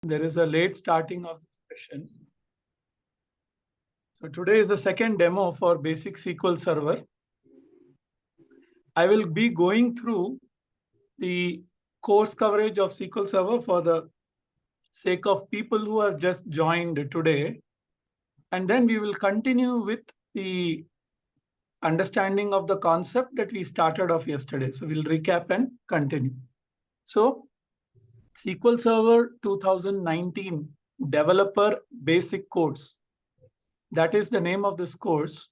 There is a late starting of this session. So today is the second demo for Basic SQL Server. I will be going through the course coverage of SQL Server for the sake of people who are just joined today. And then we will continue with the understanding of the concept that we started off yesterday. So we'll recap and continue. So SQL Server 2019 Developer Basic Course. That is the name of this course.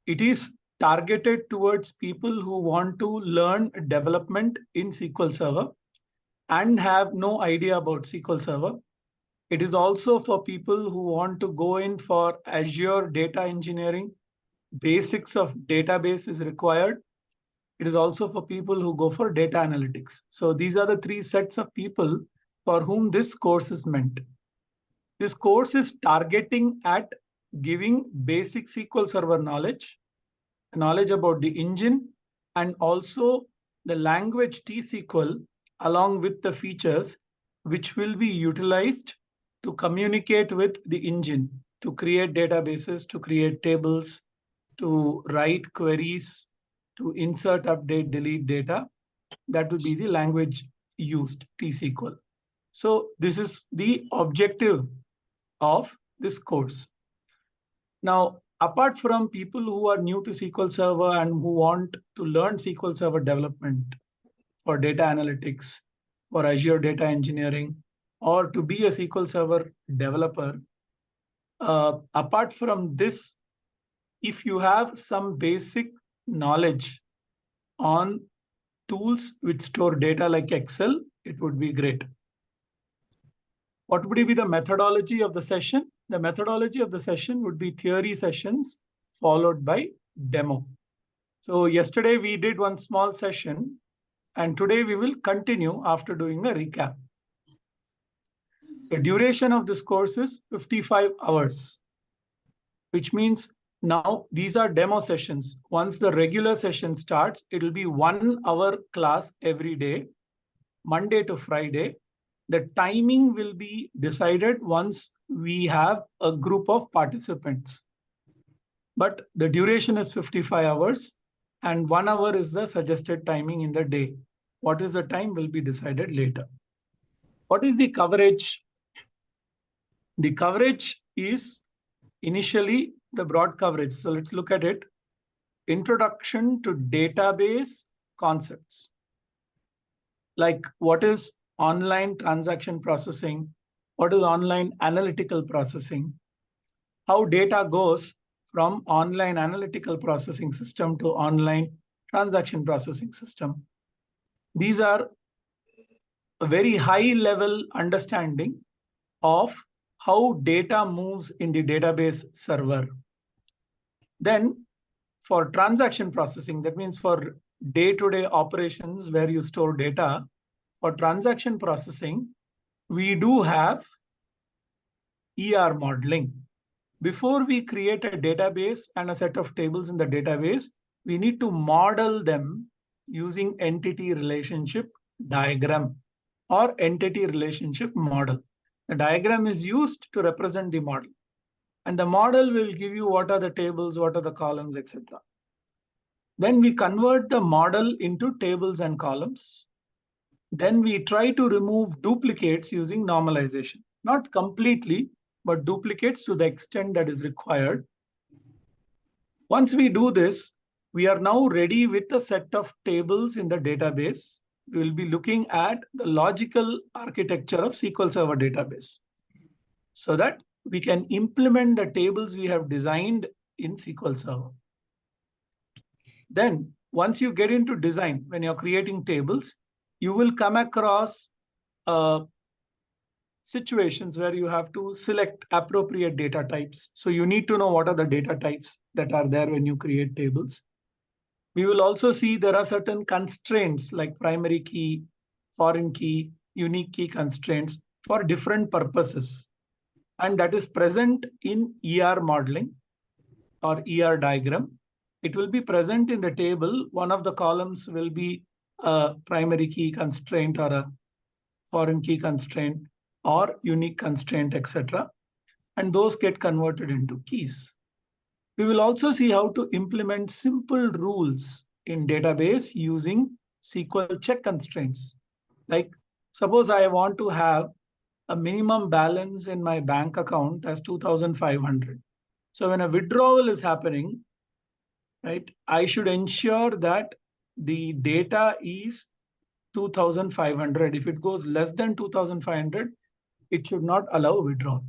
It is targeted towards people who want to learn development in SQL Server and have no idea about SQL Server. It is also for people who want to go in for Azure data engineering. Basics of database is required. It is also for people who go for data analytics. So these are the three sets of people for whom this course is meant. This course is targeting at giving basic SQL Server knowledge about the engine, and also the language T-SQL along with the features which will be utilized to communicate with the engine, to create databases, to create tables, to write queries, to insert, update, delete data. That will be the language used, T-SQL. So this is the objective of this course. Now, apart from people who are new to SQL Server and who want to learn SQL Server development for data analytics, for Azure data engineering, or to be a SQL Server developer, apart from this, if you have some basic knowledge on tools which store data like Excel, it would be great. What would be the methodology of the session? The methodology of the session would be theory sessions followed by demo. So yesterday we did one small session, and today we will continue after doing a recap. The duration of this course is 55 hours, which means now these are demo sessions. Once the regular session starts, it will be 1 hour class every day, Monday to Friday. The timing will be decided once we have a group of participants. But the duration is 55 hours and 1 hour is the suggested timing in the day. What is the time will be decided later. What is the coverage? The coverage is initially the broad coverage. So let's look at it. Introduction to database concepts. Like what is online transaction processing, what is online analytical processing, how data goes from online analytical processing system to online transaction processing system. These are a very high level understanding of how data moves in the database server. Then for transaction processing, that means for day-to-day operations where you store data, for transaction processing, we do have ER modeling. Before we create a database and a set of tables in the database, we need to model them using entity relationship diagram or entity relationship model. The diagram is used to represent the model. And the model will give you what are the tables, what are the columns, etc. Then we convert the model into tables and columns. Then we try to remove duplicates using normalization. Not completely, but duplicates to the extent that is required. Once we do this, we are now ready with a set of tables in the database. We will be looking at the logical architecture of SQL Server database so that we can implement the tables we have designed in SQL Server. Then once you get into design, when you're creating tables, you will come across situations where you have to select appropriate data types. So you need to know what are the data types that are there when you create tables. We will also see there are certain constraints like primary key, foreign key, unique key constraints for different purposes. And that is present in ER modeling or ER diagram. It will be present in the table. One of the columns will be a primary key constraint or a foreign key constraint. or unique constraint, etc. And those get converted into keys. We will also see how to implement simple rules in database using SQL check constraints. Like suppose I want to have a minimum balance in my bank account as 2,500. So when a withdrawal is happening, right, I should ensure that the data is 2,500. If it goes less than 2,500, it should not allow withdrawal.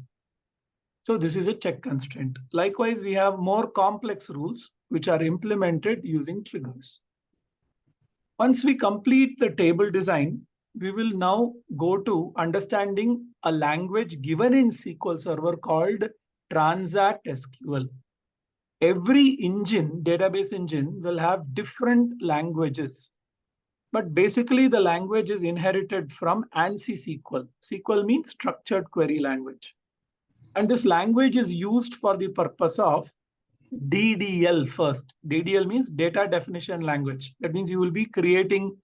So this is a check constraint. Likewise, we have more complex rules which are implemented using triggers. Once we complete the table design, we will now go to understanding a language given in SQL Server called Transact SQL. Every engine, database engine, will have different languages. But basically, the language is inherited from ANSI SQL. SQL means structured query language. And this language is used for the purpose of DDL first. DDL means data definition language. That means you will be creating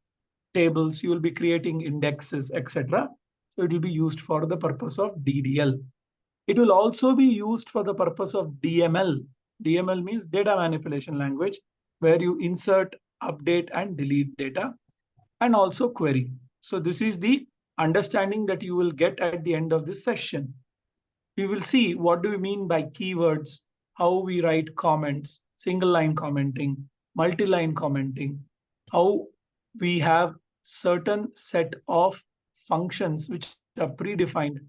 tables, you will be creating indexes, etc. So it will be used for the purpose of DDL. It will also be used for the purpose of DML. DML means data manipulation language, where you insert, update, and delete data, and also query. So this is the understanding that you will get at the end of this session. We will see what do we mean by keywords, how we write comments, single line commenting, multi-line commenting, how we have certain set of functions which are predefined.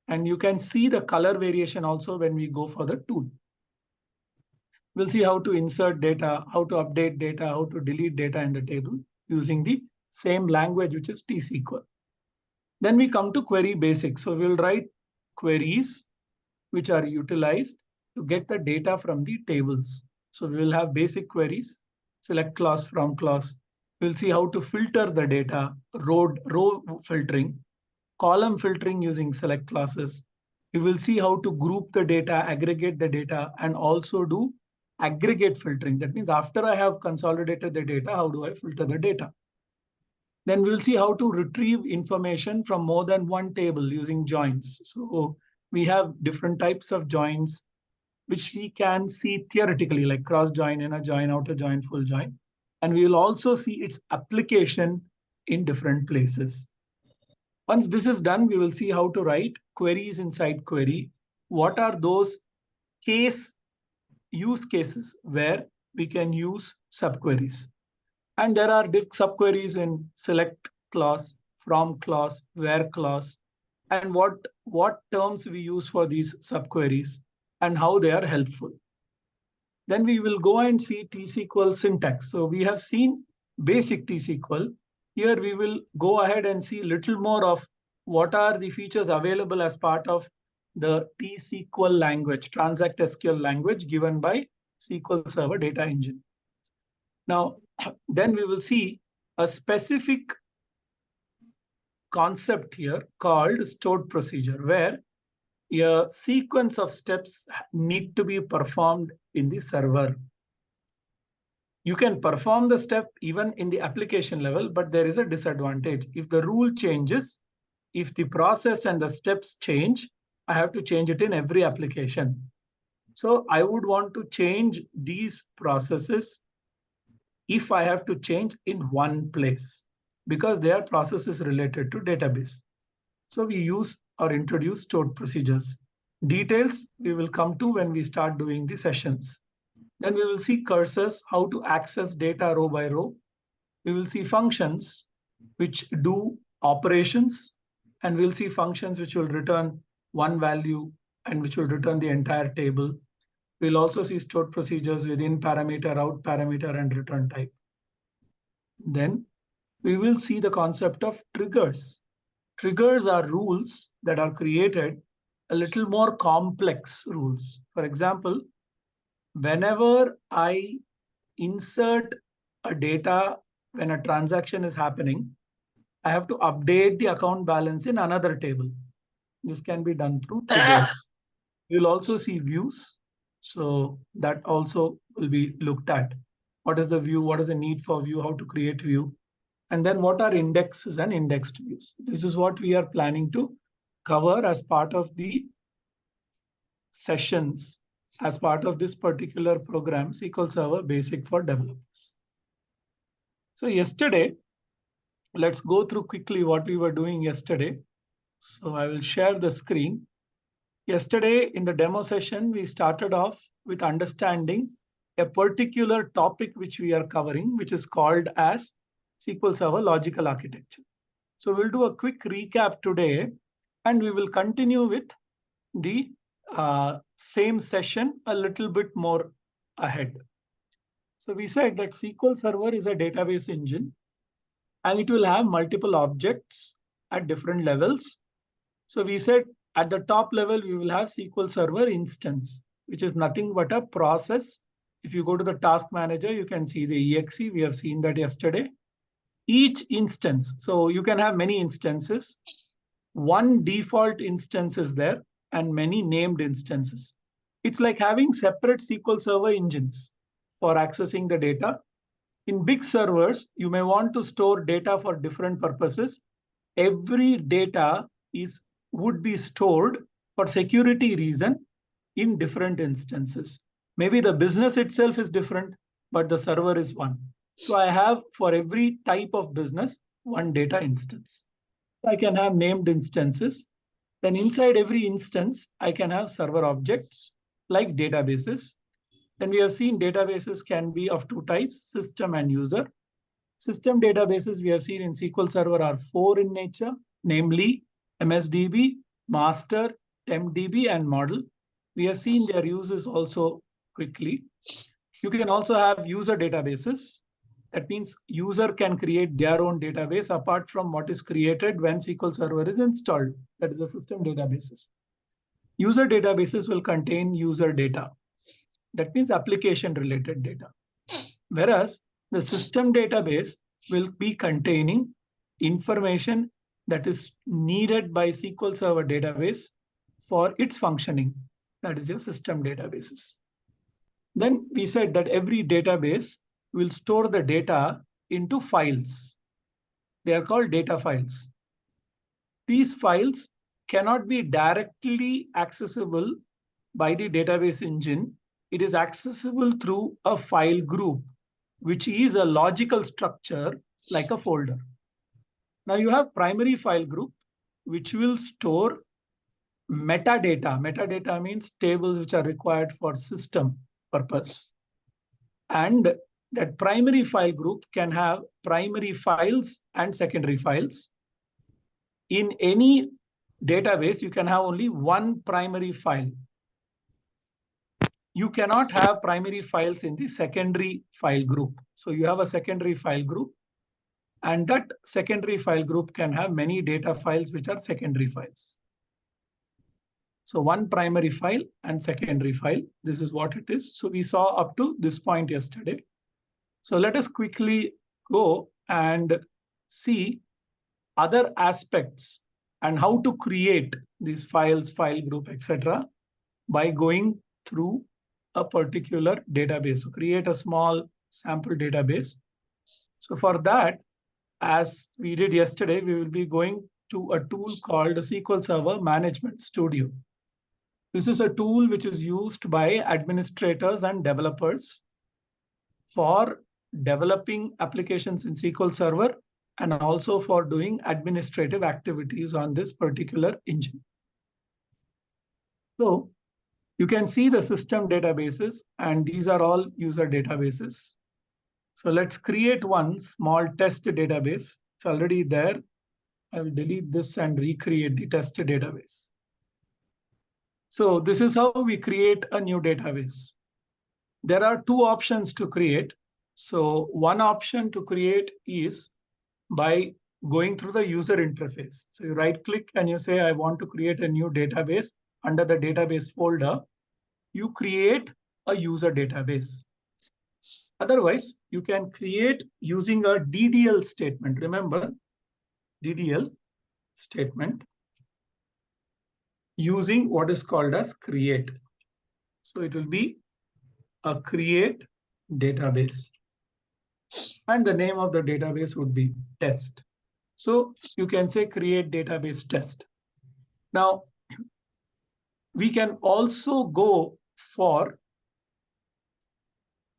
And you can see the color variation also when we go for the tool. We'll see how to insert data, how to update data, how to delete data in the table using the same language, which is T-SQL. Then we come to query basics. So we'll write queries which are utilized to get the data from the tables. So we will have basic queries, select clause from clause. We'll see how to filter the data, row filtering, column filtering using select classes. We will see how to group the data, aggregate the data, and also do aggregate filtering. That means after I have consolidated the data, how do I filter the data? Then we'll see how to retrieve information from more than one table using joins. So we have different types of joins, which we can see theoretically, like cross join, inner join, outer join, full join. And we will also see its application in different places. Once this is done, we will see how to write queries inside query. What are those use cases where we can use subqueries? And there are subqueries in select clause, from clause, where clause, and what terms we use for these subqueries and how they are helpful. Then we will go and see T-SQL syntax. So we have seen basic T-SQL. Here we will go ahead and see a little more of what are the features available as part of the T-SQL language, Transact SQL language given by SQL Server Data Engine. Now, then we will see a specific concept here called stored procedure, where a sequence of steps need to be performed in the server. You can perform the step even in the application level, but there is a disadvantage. If the rule changes, if the process and the steps change, I have to change it in every application. So I would want to change these processes if I have to change in one place, because they are processes related to database. So we use or introduce stored procedures. Details we will come to when we start doing the sessions. Then we will see cursors, how to access data row by row. We will see functions which do operations, and we'll see functions which will return one value and which will return the entire table. We'll also see stored procedures within parameter, out parameter, and return type. Then we will see the concept of triggers. Triggers are rules that are created, a little more complex rules. For example, whenever I insert a data when a transaction is happening, I have to update the account balance in another table. This can be done through triggers. You'll also see views. So that also will be looked at. What is the view? What is the need for view? How to create view? And then what are indexes and indexed views? This is what we are planning to cover as part of the sessions, as part of this particular program, SQL Server Basic for Developers. So yesterday, let's go through quickly what we were doing yesterday. So I will share the screen. Yesterday in the demo session, we started off with understanding a particular topic which we are covering, which is called as SQL Server Logical Architecture. So we'll do a quick recap today, and we will continue with the same session a little bit more ahead. So we said that SQL Server is a database engine, and it will have multiple objects at different levels. So we said at the top level, we will have SQL Server instance, which is nothing but a process. If you go to the task manager, you can see the exe. We have seen that yesterday. Each instance, so you can have many instances. One default instance is there and many named instances. It's like having separate SQL Server engines for accessing the data. In big servers, you may want to store data for different purposes. Every data would be stored for security reason in different instances. Maybe the business itself is different, but the server is one. So I have for every type of business, one data instance. I can have named instances. Then inside every instance, I can have server objects like databases. Then we have seen databases can be of two types, system and user. System databases we have seen in SQL Server are 4 in nature, namely MSDB, master, tempdb, and model. We have seen their uses also quickly. You can also have user databases. That means user can create their own database apart from what is created when SQL Server is installed. That is the system databases. User databases will contain user data. That means application related data. Whereas the system database will be containing information that is needed by SQL Server database for its functioning. That is your system databases. Then we said that every database will store the data into files. They are called data files. These files cannot be directly accessible by the database engine. It is accessible through a file group, which is a logical structure like a folder. Now you have primary file group, which will store metadata. Metadata means tables which are required for system purpose. And that primary file group can have primary files and secondary files. In any database, you can have only one primary file. You cannot have primary files in the secondary file group. So you have a secondary file group, and that secondary file group can have many data files which are secondary files. So one primary file and secondary file, this is what it is. So we saw up to this point yesterday. So let us quickly go and see other aspects and how to create these files, file group, etc. by going through a particular database. So create a small sample database. So for that, as we did yesterday, we will be going to a tool called SQL Server Management Studio. This is a tool which is used by administrators and developers for developing applications in SQL Server and also for doing administrative activities on this particular engine. So you can see the system databases, and these are all user databases. So let's create one small test database. It's already there. I will delete this and recreate the test database. So this is how we create a new database. There are two options to create. So one option to create is by going through the user interface. So you right click and you say, I want to create a new database. Under the database folder, you create a user database. Otherwise, you can create using a DDL statement. Remember, DDL statement using what is called as create. So it will be a create database. And the name of the database would be test. So you can say create database test. Now, we can also go for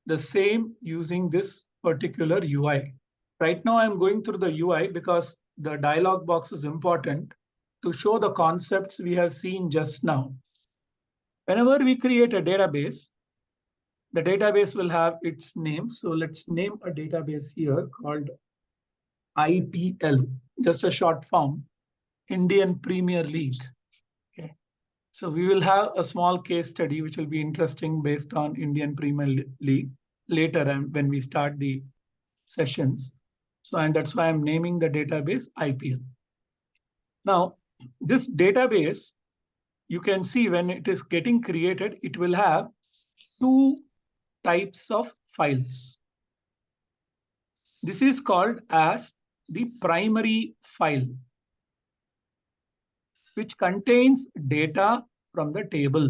the same using this particular UI. Right now, I'm going through the UI because the dialog box is important to show the concepts we have seen just now. Whenever we create a database, the database will have its name. So let's name a database here called IPL, just a short form, Indian Premier League. Okay. So we will have a small case study which will be interesting based on Indian Premier League later when we start the sessions. So, and that's why I'm naming the database IPL. Now, this database, you can see when it is getting created, it will have two types of files. This is called as the primary file, which contains data from the table.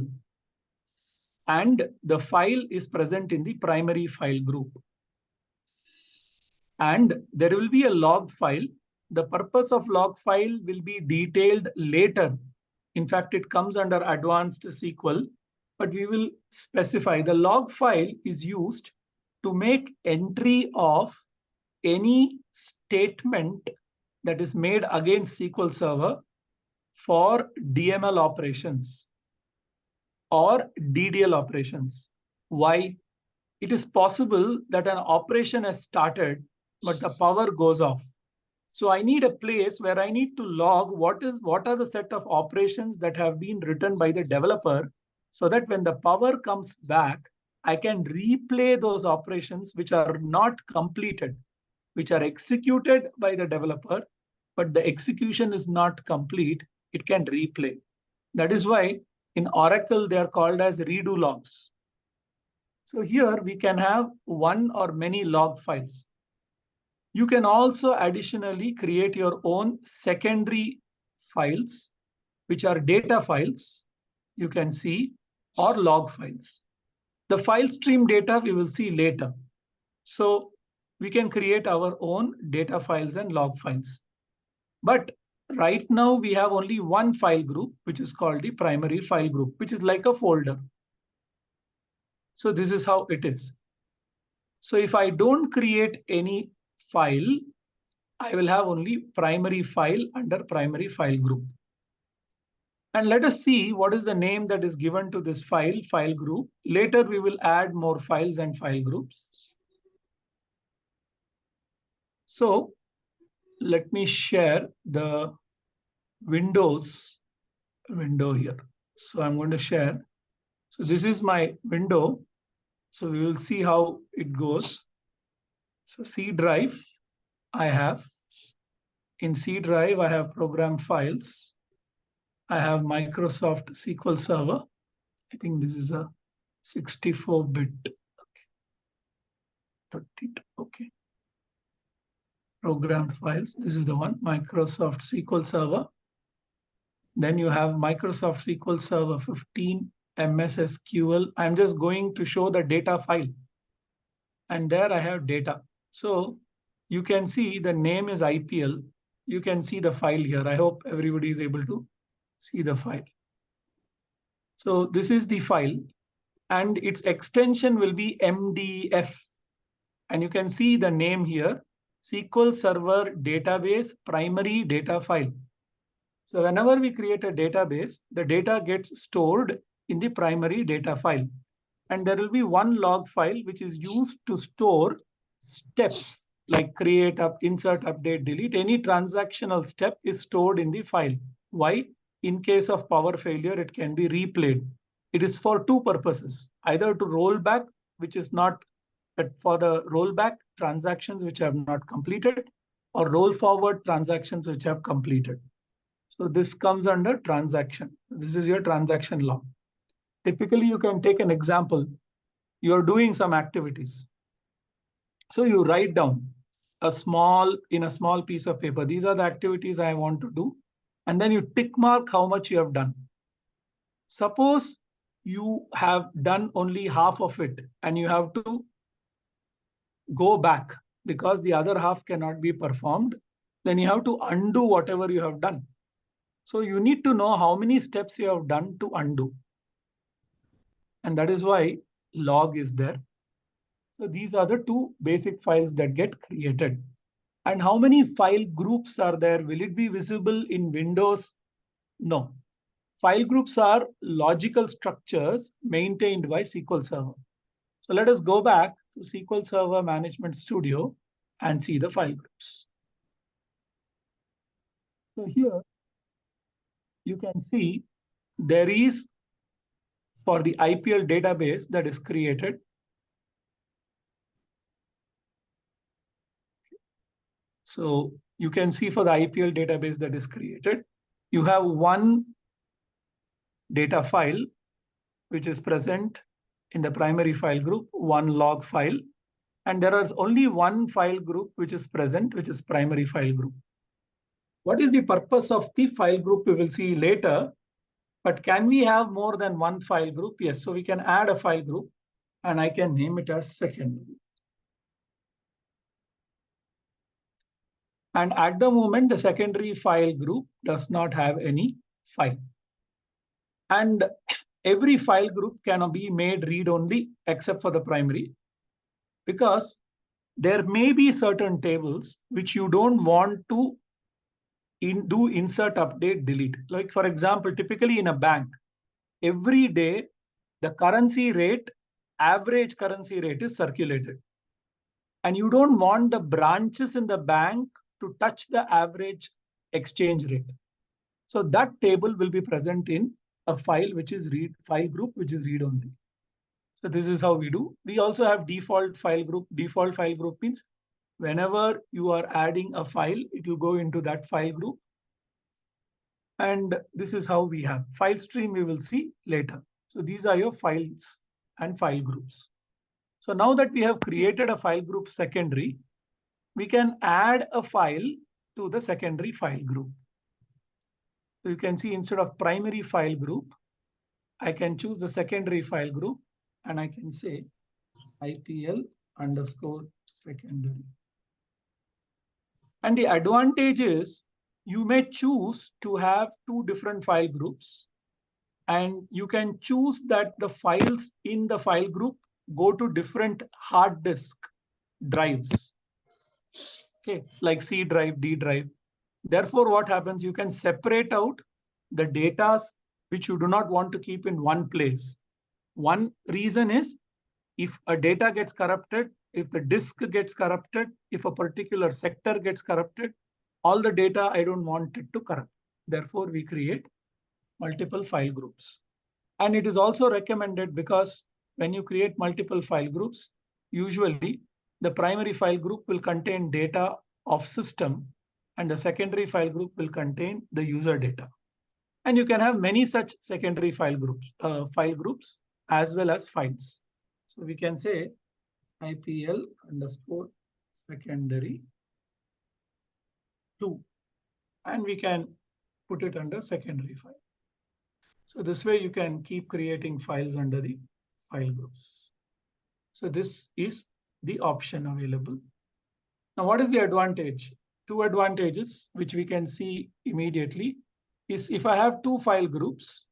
And the file is present in the primary file group. And there will be a log file. The purpose of log file will be detailed later. In fact, it comes under advanced SQL, but we will specify the log file is used to make entry of any statement that is made against SQL Server for DML operations or DDL operations. Why? It is possible that an operation has started, but the power goes off. So I need a place where I need to log what are the set of operations that have been written by the developer, so that when the power comes back, I can replay those operations which are not completed, which are executed by the developer, but the execution is not complete. It can replay. That is why in Oracle, they are called as redo logs. So here we can have one or many log files. You can also additionally create your own secondary files, which are data files, you can see, or log files. The file stream data we will see later. So we can create our own data files and log files. But right now we have only one file group, which is called the primary file group, which is like a folder. So this is how it is. So if I don't create any file, I will have only primary file under primary file group. And let us see what is the name that is given to this file group. Later, we will add more files and file groups. So let me share the Windows window here. So I'm going to share. So this is my window. So we will see how it goes. So C drive I have. In C drive, I have program files. I have Microsoft SQL Server. I think this is a 64-bit. Okay. 32. Okay. Program files. This is the one, Microsoft SQL Server. Then you have Microsoft SQL Server 15 MS SQL. I'm just going to show the data file. And there I have data. So you can see the name is IPL. You can see the file here. I hope everybody is able to see the file. So this is the file, and its extension will be MDF. And you can see the name here, SQL Server Database Primary Data File. So whenever we create a database, the data gets stored in the primary data file. And there will be one log file which is used to store steps like create, insert, update, delete. Any transactional step is stored in the file. Why? In case of power failure, it can be replayed. It is for two purposes, either to roll back, which is not for the rollback transactions which have not completed, or roll forward transactions which have completed. So this comes under transaction. This is your transaction log. Typically, you can take an example. You're doing some activities. So you write down in a small piece of paper. These are the activities I want to do. And then you tick mark how much you have done. Suppose you have done only half of it and you have to go back because the other half cannot be performed. Then you have to undo whatever you have done. So you need to know how many steps you have done to undo. And that is why log is there. So these are the two basic files that get created. And how many file groups are there? Will it be visible in Windows? No. File groups are logical structures maintained by SQL Server. So let us go back to SQL Server Management Studio and see the file groups. So here you can see there is, for the IPL database that is created, so you can see for the IPL database that is created, you have one data file which is present in the primary file group, one log file, and there is only one file group which is present, which is primary file group. What is the purpose of the file group? We will see later. But can we have more than one file group? Yes. So we can add a file group and I can name it as secondary. And at the moment, the secondary file group does not have any file. And every file group can be made read-only except for the primary, because there may be certain tables which you don't want to do insert, update, delete. Like for example, typically in a bank, every day the currency rate, average currency rate is circulated. And you don't want the branches in the bank to touch the average exchange rate. So that table will be present in a file which is file group, which is read only. So this is how we do. We also have default file group. Default file group means whenever you are adding a file, it will go into that file group. And this is how we have file stream. We will see later. So these are your files and file groups. So now that we have created a file group secondary, we can add a file to the secondary file group. So you can see instead of primary file group, I can choose the secondary file group and I can say IPL underscore secondary. And the advantage is you may choose to have two different file groups, and you can choose that the files in the file group go to different hard disk drives. Okay, like C drive, D drive. Therefore, what happens, you can separate out the data which you do not want to keep in one place. One reason is if a data gets corrupted, if the disk gets corrupted, if a particular sector gets corrupted, all the data I don't want it to corrupt. Therefore, we create multiple file groups. And it is also recommended because when you create multiple file groups, usually the primary file group will contain data of system and the secondary file group will contain the user data. And you can have many such secondary file groups as well as files. So we can say IPL underscore secondary 2, and we can put it under secondary file. So this way you can keep creating files under the file groups. So this is the option available. Now, what is the advantage? Two advantages which we can see immediately is if I have two file groups,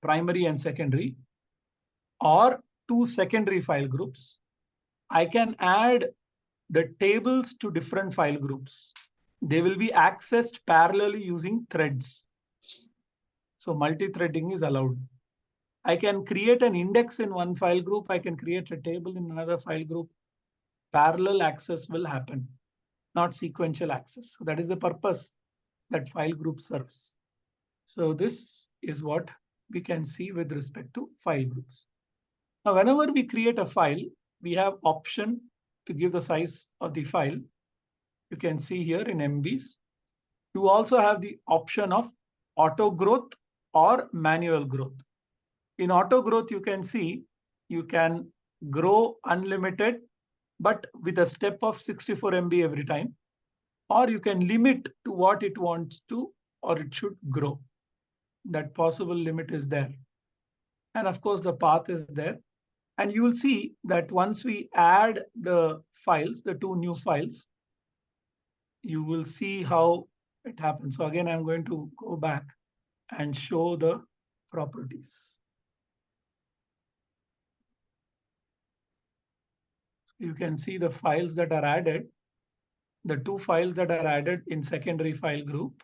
primary and secondary, or two secondary file groups, I can add the tables to different file groups. They will be accessed parallelly using threads. So multi-threading is allowed. I can create an index in one file group. I can create a table in another file group. Parallel access will happen, not sequential access. So that is the purpose that file group serves. So this is what we can see with respect to file groups. Now, whenever we create a file, we have option to give the size of the file. You can see here in MBs. You also have the option of auto growth or manual growth. In auto growth, you can see you can grow unlimited, but with a step of 64 MB every time, or you can limit to what it wants to, or it should grow. That possible limit is there. And of course, the path is there. And you will see that once we add the files, the two new files, you will see how it happens. So again, I'm going to go back and show the properties. You can see the files that are added, the two files that are added in secondary file group,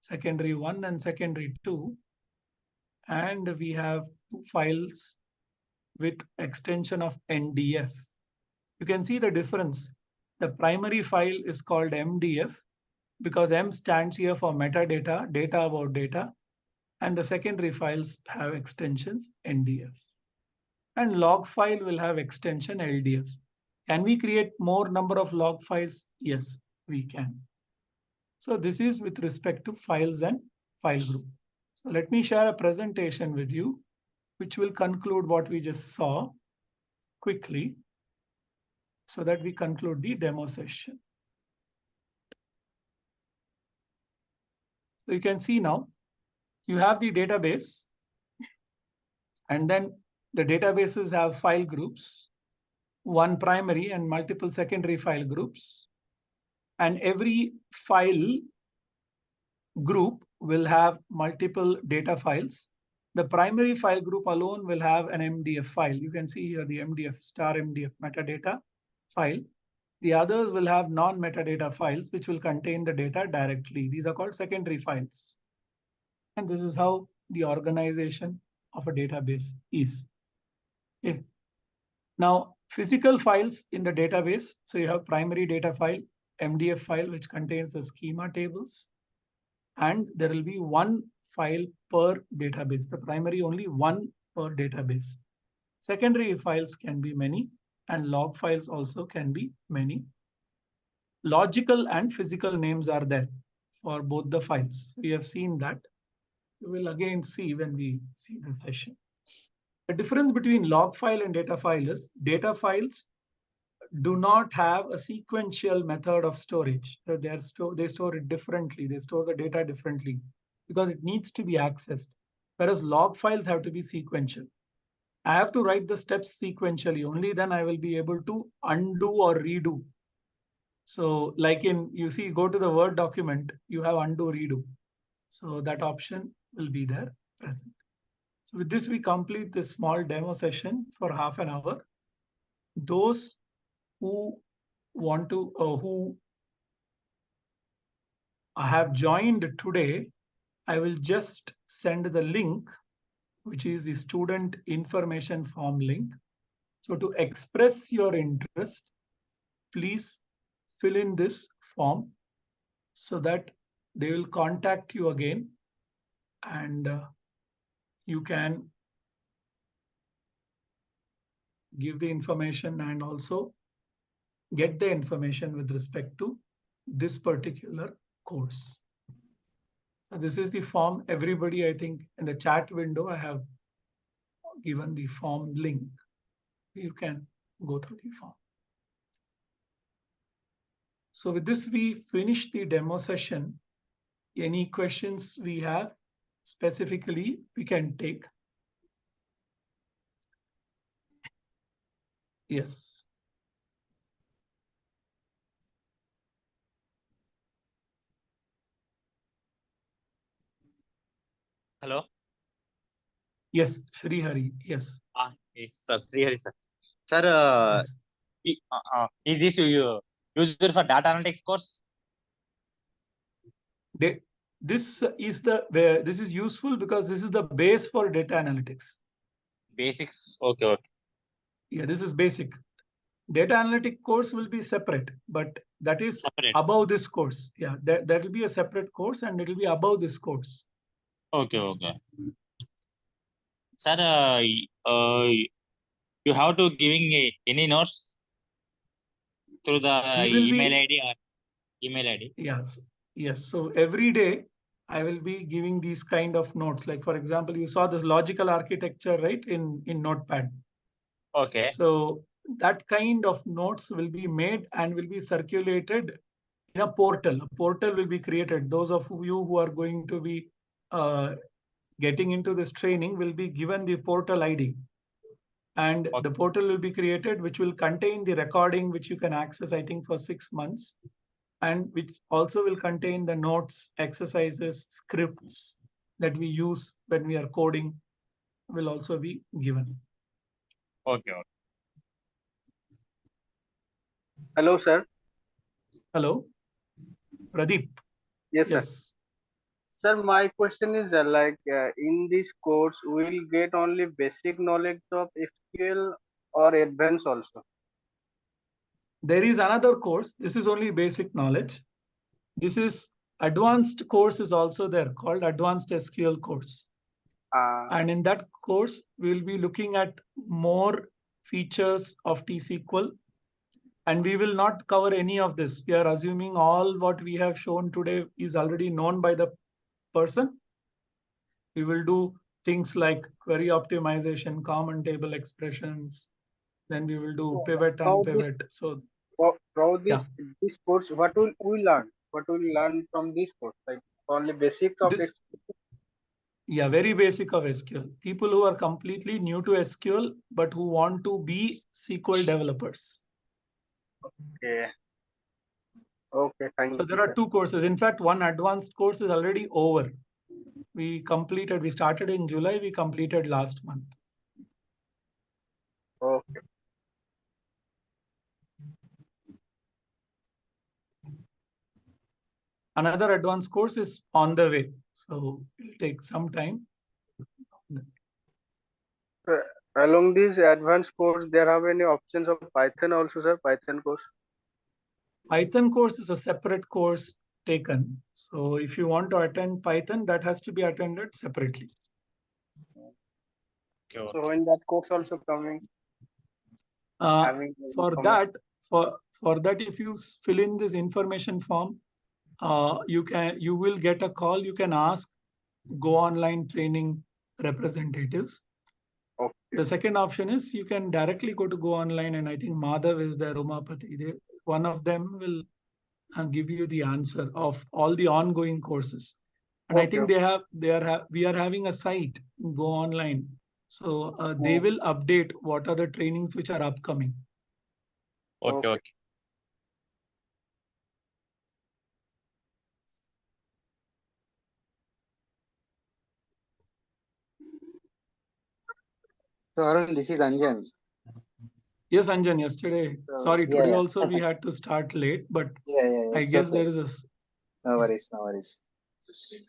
secondary 1 and secondary 2. And we have two files with extension of NDF. You can see the difference. The primary file is called MDF because M stands here for metadata, data about data, and the secondary files have extensions NDF. And log file will have extension LDF. Can we create more number of log files? Yes, we can. So this is with respect to files and file group. So let me share a presentation with you, which will conclude what we just saw quickly so that we conclude the demo session. So you can see now you have the database, and then the databases have file groups, one primary and multiple secondary file groups. And every file group will have multiple data files. The primary file group alone will have an MDF file. You can see here the MDF star MDF metadata file. The others will have non-metadata files, which will contain the data directly. These are called secondary files. And this is how the organization of a database is. Okay. Now, physical files in the database. So you have primary data file, MDF file, which contains the schema tables. And there will be one file per database. The primary only one per database. Secondary files can be many, and log files also can be many. Logical and physical names are there for both the files. We have seen that. We will again see when we see the session. The difference between log file and data file is data files do not have a sequential method of storage. So they store it differently. They store the data differently because it needs to be accessed. Whereas log files have to be sequential. I have to write the steps sequentially. Only then I will be able to undo or redo. So like you see, go to the Word document, you have undo, redo. So that option will be there present. So with this, we complete this small demo session for half an hour. Those who want to, who have joined today, I will just send the link, which is the student information form link. So to express your interest, please fill in this form so that they will contact you again, and you can give the information and also get the information with respect to this particular course. This is the form. Everybody, I think in the chat window, I have given the form link. You can go through the form. So with this, we finish the demo session. Any questions we have specifically, we can take. Yes. Hello. Yes, Sri Hari. Yes. Yes, sir. Sri Hari, sir. Sir, Yes. Is this used for data analytics course? This is useful because this is the base for data analytics. Basics. Okay. Okay. Yeah, this is basic. Data analytic course will be separate, but that is Separate. above this course. Yeah, that will be a separate course and it will be above this course. Okay. Okay. Sir, you have to giving any notes through the email ID or email ID? Yes. Yes. So every day I will be giving these kind of notes. Like for example, you saw this logical architecture, right? In Notepad. Okay. So that kind of notes will be made and will be circulated in a portal. A portal will be created. Those of you who are going to be getting into this training will be given the portal ID. And the portal will be created, which will contain the recording, which you can access, I think, for 6 months. and which also will contain the notes, exercises, scripts that we use when we are coding will also be given. Okay. Okay. Hello, sir. Hello, Pradeep. Yes, sir. Yes. Sir, my question is in this course, we'll get only basic knowledge of SQL or advanced also? There is another course. This is only basic knowledge. This is advanced course is also there called Advanced SQL course. And in that course, we'll be looking at more features of T-SQL. And we will not cover any of this. We are assuming all what we have shown today is already known by the person. We will do things like query optimization, common table expressions. Then we will do pivot, unpivot. So This course, what will we learn? What will we learn from this course? Like only basics of this, yeah, very basic of SQL. People who are completely new to SQL, but who want to be SQL developers. Okay. Okay, thank you. So there are two courses. In fact, one advanced course is already over. We started in July, we completed last month. Okay. Another advanced course is on the way. So it'll take some time. Along this advanced course, there have any options of Python also, sir? Python course? Python course is a separate course taken. So if you want to attend Python, that has to be attended separately. Okay. So when that course also coming? For that, if you fill in this information form, you will get a call. You can ask Go Online training representatives. Okay. The second option is you can directly go to Go Online, and I think Madhav is there, Umapati. One of them will give you the answer of all the ongoing courses. And I think we are having a site, Go Online. So they will update what are the trainings which are upcoming. Okay. Okay. So Arun, this is Anjan. Yes, Anjan, yesterday. Sorry, today also we had to start late, but I guess okay. there is No worries, no worries.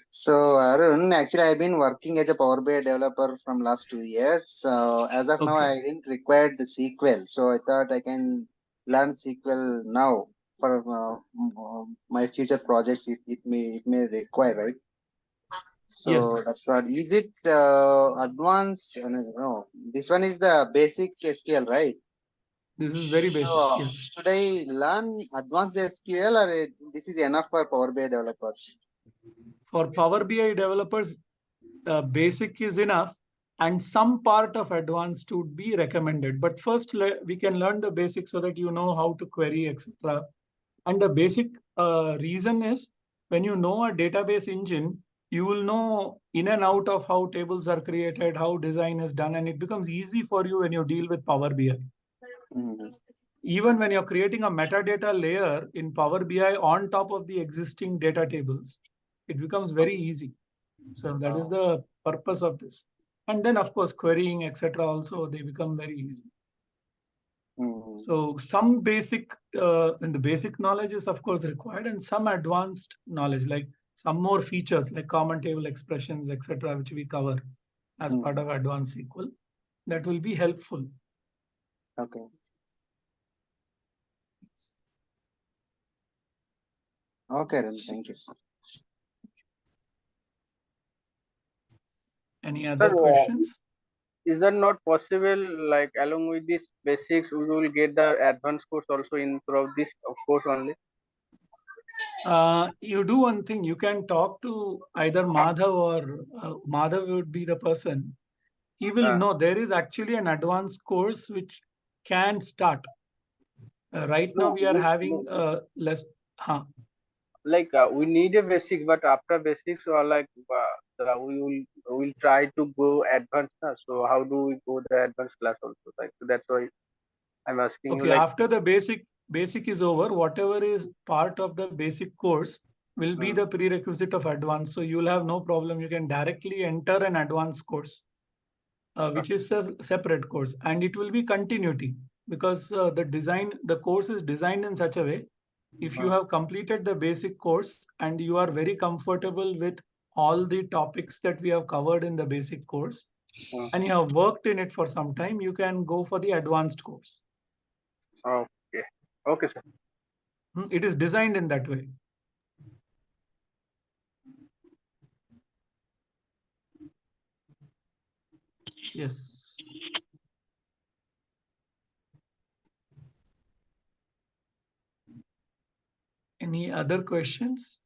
So Arun, actually I've been working as a Power BI developer from last 2 years. So as of now, I didn't require the SQL. So I thought I can learn SQL now for my future projects if it may require, right? So yes. that's what. Is it advanced? No, this one is the basic SQL, right? This is very basic. So Yes. should I learn advanced SQL or this is enough for Power BI developers? For Power BI developers, basic is enough, and some part of advanced would be recommended. But first, we can learn the basics so that you know how to query, etc. And the basic reason is when you know a database engine, you will know in and out of how tables are created, how design is done, and it becomes easy for you when you deal with Power BI. Even when you're creating a metadata layer in Power BI on top of the existing data tables, it becomes very easy. So that is the purpose of this. And then, of course, querying, etc. also, they become very easy. So some basic and the basic knowledge is, of course, required, and some advanced knowledge, like some more features like common table expressions, etc., which we cover as part of advanced SQL, that will be helpful. Okay. Okay, then thank you. Any other questions? Is that not possible? Like along with this basics, we will get the advanced course also in throughout this course only. You do one thing. You can talk to either Madhav or Madhav would be the person. He will know there is actually an advanced course which can start. Right now we are having less. Like we need a basic, but after basics or like we will try to go advanced. So how do we go the advanced class also? Like that's why I'm asking you. Like After the basic, basic is over, whatever is part of the basic course will be the prerequisite of advanced. So you'll have no problem. You can directly enter an advanced course, which is a separate course, and it will be continuity because the course is designed in such a way. If you have completed the basic course and you are very comfortable with all the topics that we have covered in the basic course, and you have worked in it for some time, you can go for the advanced course. Okay. Okay, sir. It is designed in that way. Yes. Any other questions?